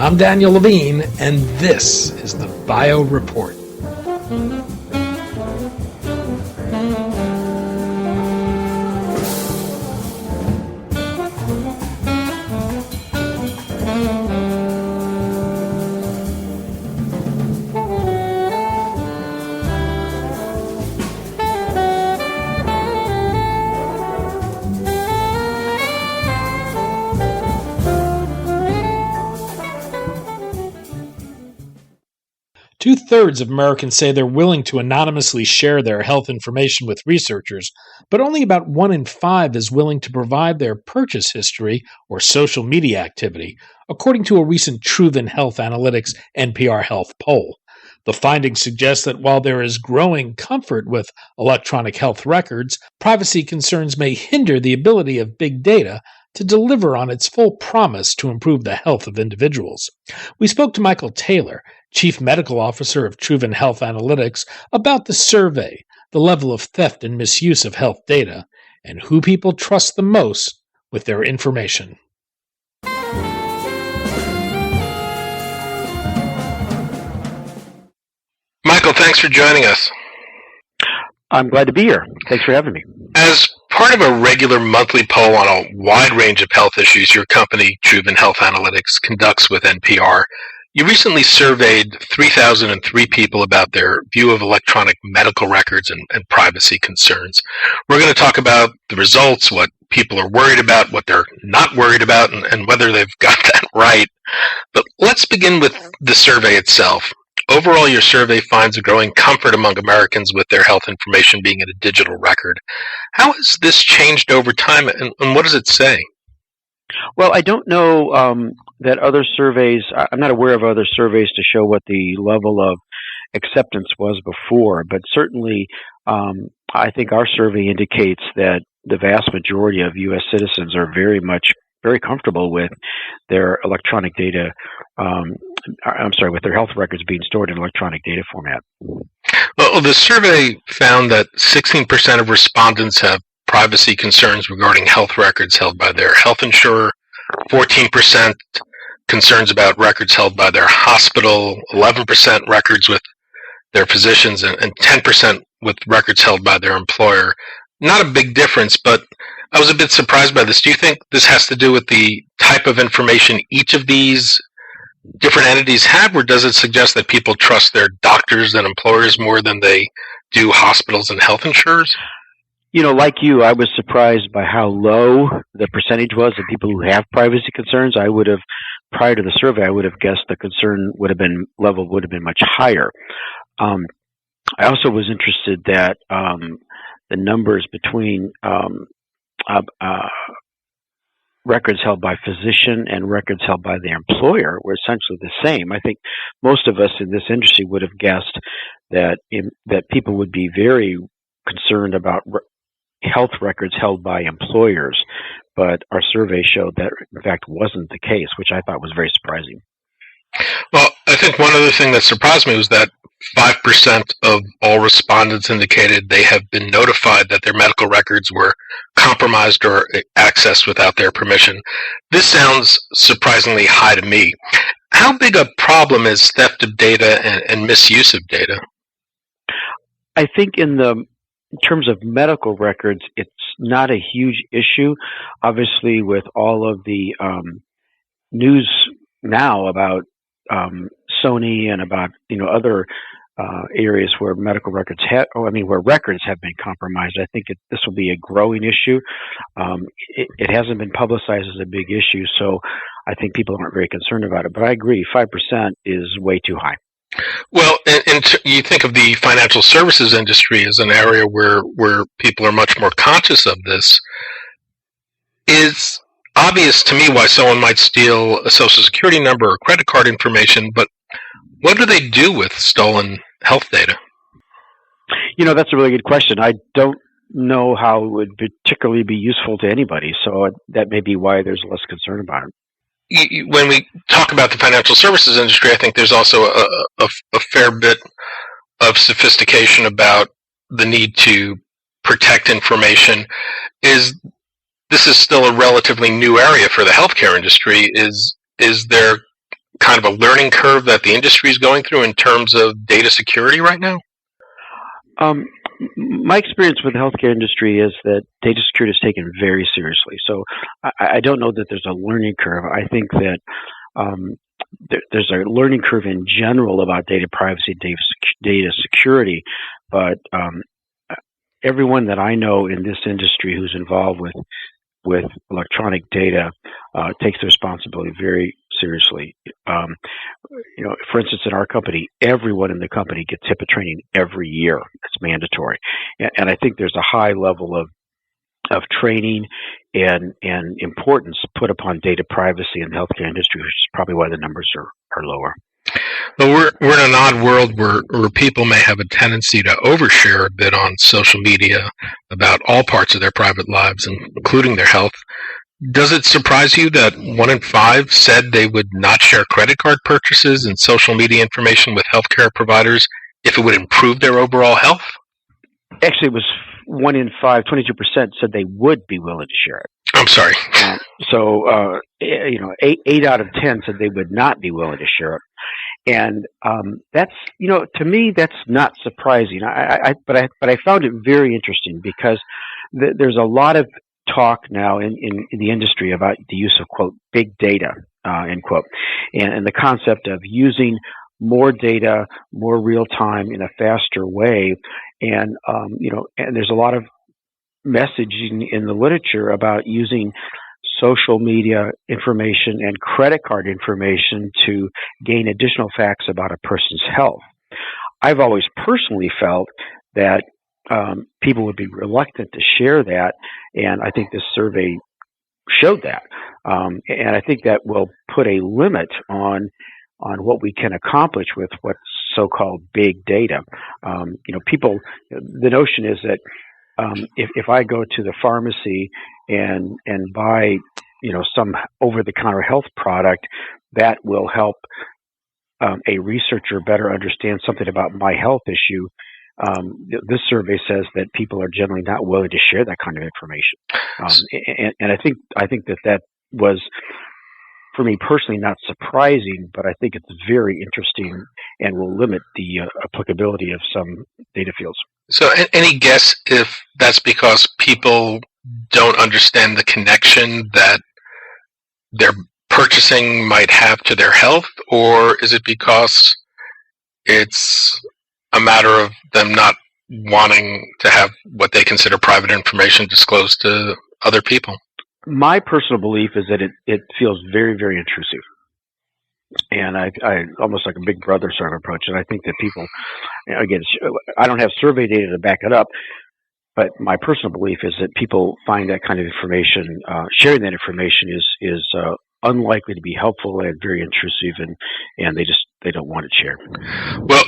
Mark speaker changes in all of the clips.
Speaker 1: I'm Daniel Levine, and this is the Bio Report. Two-thirds of Americans say they're willing to anonymously share their health information with researchers, but only about 1 in 5 is willing to provide their purchase history or social media activity, according to a recent Truven Health Analytics NPR Health poll. The findings suggest that while there is growing comfort with electronic health records, privacy concerns may hinder the ability of big data to deliver on its full promise to improve the health of individuals. We spoke to Michael Taylor, Chief Medical Officer of Truven Health Analytics, about the survey, the level of theft and misuse of health data, and who people trust the most with their information.
Speaker 2: Michael, thanks for joining us.
Speaker 3: I'm glad to be here. Thanks for having me.
Speaker 2: As part of a regular monthly poll on a wide range of health issues your company, Truven Health Analytics, conducts with NPR, you recently surveyed 3,003 people about their view of electronic medical records and privacy concerns. We're going to talk about the results, what people are worried about, what they're not worried about, and whether they've got that right. But let's begin with the survey itself. Overall, your survey finds a growing comfort among Americans with their health information being in a digital record. How has this changed over time, and what does it say?
Speaker 3: Well, I don't know that other surveys, I'm not aware of other surveys to show what the level of acceptance was before, but certainly I think our survey indicates that the vast majority of U.S. citizens are very comfortable with their electronic data, with their health records being stored in electronic data format.
Speaker 2: Well, the survey found that 16% of respondents have privacy concerns regarding health records held by their health insurer, 14% concerns about records held by their hospital, 11% records with their physicians, and 10% with records held by their employer. Not a big difference, but I was a bit surprised by this. Do you think this has to do with the type of information each of these different entities have, or does it suggest that people trust their doctors and employers more than they do hospitals and health insurers?
Speaker 3: You know, like you, I was surprised by how low the percentage was of people who have privacy concerns. I would have, prior to the survey, I would have guessed the concern would have been much higher. I also was interested that the numbers between records held by physician and records held by their employer were essentially the same. I think most of us in this industry would have guessed that people would be very concerned about health records held by employers, but our survey showed that in fact wasn't the case, which I thought was very surprising.
Speaker 2: Well, I think one other thing that surprised me was that 5% of all respondents indicated they have been notified that their medical records were compromised or accessed without their permission. This sounds surprisingly high to me. How big a problem is theft of data and misuse of data?
Speaker 3: I think in terms of medical records, it's not a huge issue. Obviously, with all of the news now about Sony and about other areas where medical records where records have been compromised, I think this will be a growing issue. It hasn't been publicized as a big issue, so I think people aren't very concerned about it. But I agree, 5% is way too high.
Speaker 2: Well, and you think of the financial services industry as an area where people are much more conscious of this. It's obvious to me why someone might steal a Social Security number or credit card information, but what do they do with stolen health data?
Speaker 3: That's a really good question. I don't know how it would particularly be useful to anybody, so that may be why there's less concern about it.
Speaker 2: When we talk about the financial services industry, I think there's also a fair bit of sophistication about the need to protect information. This is still a relatively new area for the healthcare industry. Is there kind of a learning curve that the industry is going through in terms of data security right now?
Speaker 3: My experience with the healthcare industry is that data security is taken very seriously. So I don't know that there's a learning curve. I think that there's a learning curve in general about data privacy, data security, but everyone that I know in this industry who's involved with electronic data takes the responsibility very seriously. For instance, in our company, everyone in the company gets HIPAA training every year. It's mandatory, and I think there's a high level of training and importance put upon data privacy in the healthcare industry, which is probably why the numbers are lower.
Speaker 2: Well, we're in an odd world where people may have a tendency to overshare a bit on social media about all parts of their private lives, including their health. Does it surprise you that 1 in 5 said they would not share credit card purchases and social media information with healthcare providers if it would improve their overall health?
Speaker 3: Actually, it was 1 in 5, 22% said they would be willing to share it.
Speaker 2: I'm sorry.
Speaker 3: So 8 out of 10 said they would not be willing to share it. And that's, to me, that's not surprising. But I found it very interesting because there's a lot of talk now in the industry about the use of, quote, big data, end quote, and the concept of using more data, more real time in a faster way. And, and there's a lot of messaging in the literature about using social media information and credit card information to gain additional facts about a person's health. I've always personally felt that people would be reluctant to share that, and I think this survey showed that. And I think that will put a limit on what we can accomplish with what's so-called big data. People, the notion is that if I go to the pharmacy and buy, some over-the-counter health product, that will help a researcher better understand something about my health issue. This survey says that people are generally not willing to share that kind of information, and I think that was, for me personally, not surprising, but I think it's very interesting and will limit the applicability of some data fields.
Speaker 2: So, any guess if that's because people don't understand the connection that their purchasing might have to their health, or is it because it's a matter of them not wanting to have what they consider private information disclosed to other people?
Speaker 3: My personal belief is that it feels very, very intrusive. And I almost like a big brother sort of approach. And I think that people, again, I don't have survey data to back it up, but my personal belief is that people find that kind of information, sharing that information is unlikely to be helpful and very intrusive, and they don't want it shared.
Speaker 2: Well,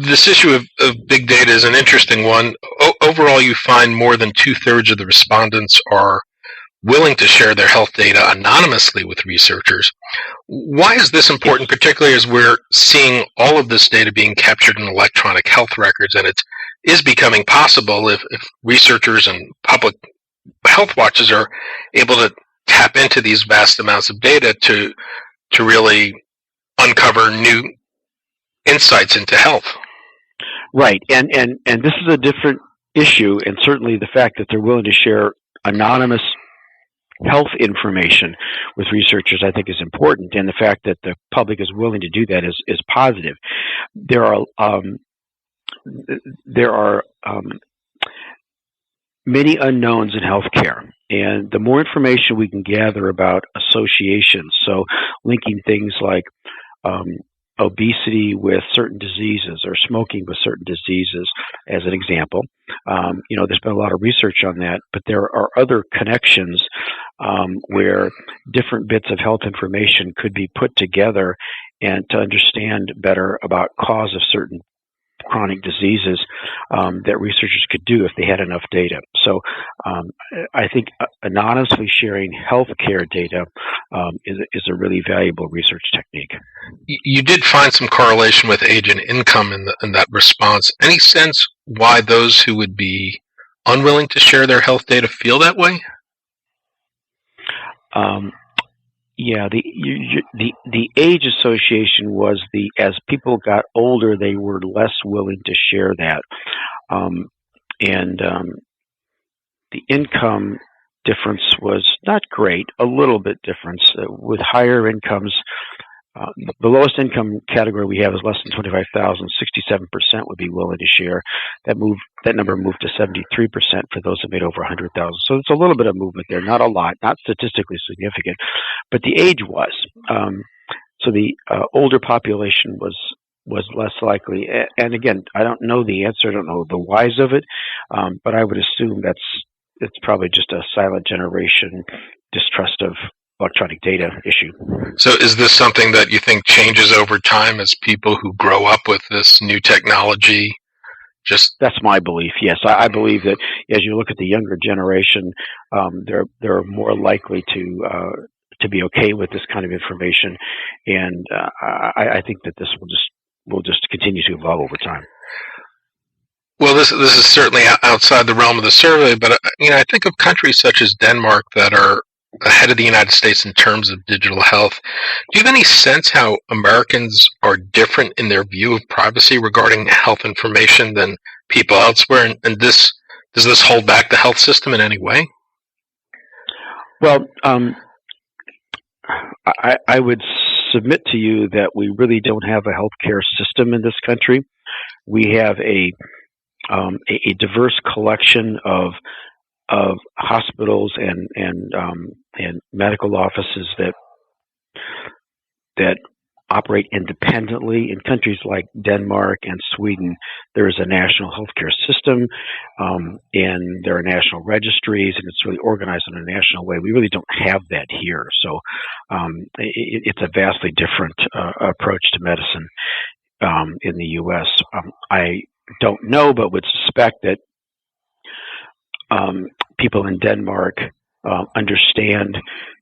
Speaker 2: this issue of big data is an interesting one. Overall, you find more than 2/3 of the respondents are willing to share their health data anonymously with researchers. Why is this important, particularly as we're seeing all of this data being captured in electronic health records, and it is becoming possible if researchers and public health watches are able to tap into these vast amounts of data to really uncover new insights into health?
Speaker 3: Right, and this is a different issue, and certainly the fact that they're willing to share anonymous health information with researchers, I think, is important, and the fact that the public is willing to do that is positive. There are many unknowns in healthcare, and the more information we can gather about associations, so linking things like obesity with certain diseases or smoking with certain diseases, as an example. There's been a lot of research on that, but there are other connections where different bits of health information could be put together and to understand better about cause of certain chronic diseases that researchers could do if they had enough data. So I think anonymously sharing healthcare data is a really valuable research technique.
Speaker 2: You did find some correlation with age and income in that response. Any sense why those who would be unwilling to share their health data feel that way?
Speaker 3: Yeah, the age association was as people got older, they were less willing to share that, and the income difference was not great. A little bit difference with higher incomes. The lowest income category we have is less than 25,000. 67% would be willing to share. That number moved to 73% for those that made over 100,000. So it's a little bit of movement there, not a lot, not statistically significant, but the age was. So the older population was less likely. And again, I don't know the answer. I don't know the whys of it, but I would assume it's probably just a silent generation distrust of electronic data issue.
Speaker 2: So is this something that you think changes over time as people who grow up with this new technology
Speaker 3: That's my belief, yes. I believe that as you look at the younger generation, they're more likely to be okay with this kind of information, and I think that this will just continue to evolve over time.
Speaker 2: Well, this is certainly outside the realm of the survey, but I think of countries such as Denmark that are ahead of the United States in terms of digital health. Do you have any sense how Americans are different in their view of privacy regarding health information than people elsewhere? And does this hold back the health system in any way?
Speaker 3: Well, I would submit to you that we really don't have a healthcare system in this country. We have a diverse collection of hospitals and medical offices that operate independently. In countries like Denmark and Sweden, there is a national healthcare system, and there are national registries, and it's really organized in a national way. We really don't have that here, so it's a vastly different approach to medicine in the U.S. I don't know, but would suspect that people in Denmark understand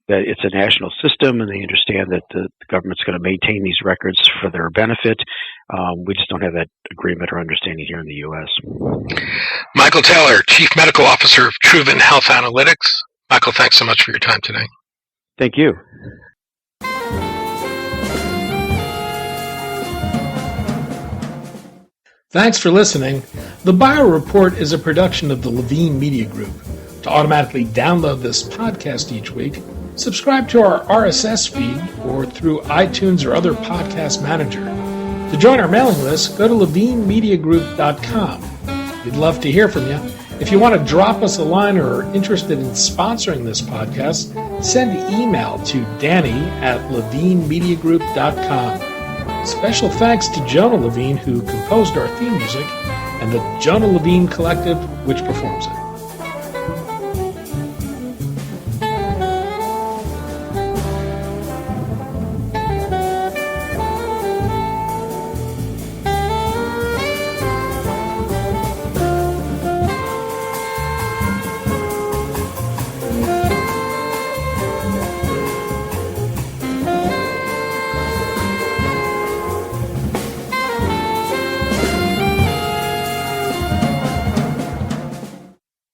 Speaker 3: that it's a national system, and they understand that the government's going to maintain these records for their benefit. We just don't have that agreement or understanding here in the U.S.
Speaker 2: Michael Taylor, Chief Medical Officer of Truven Health Analytics. Michael, thanks so much for your time today.
Speaker 3: Thank you.
Speaker 1: Thanks for listening. The Bio Report is a production of the Levine Media Group. To automatically download this podcast each week, subscribe to our RSS feed or through iTunes or other podcast manager. To join our mailing list, go to levinemediagroup.com. We'd love to hear from you. If you want to drop us a line or are interested in sponsoring this podcast, send an email to danny@levinemediagroup.com. Special thanks to Jonah Levine, who composed our theme music, and the Jonah Levine Collective, which performs it.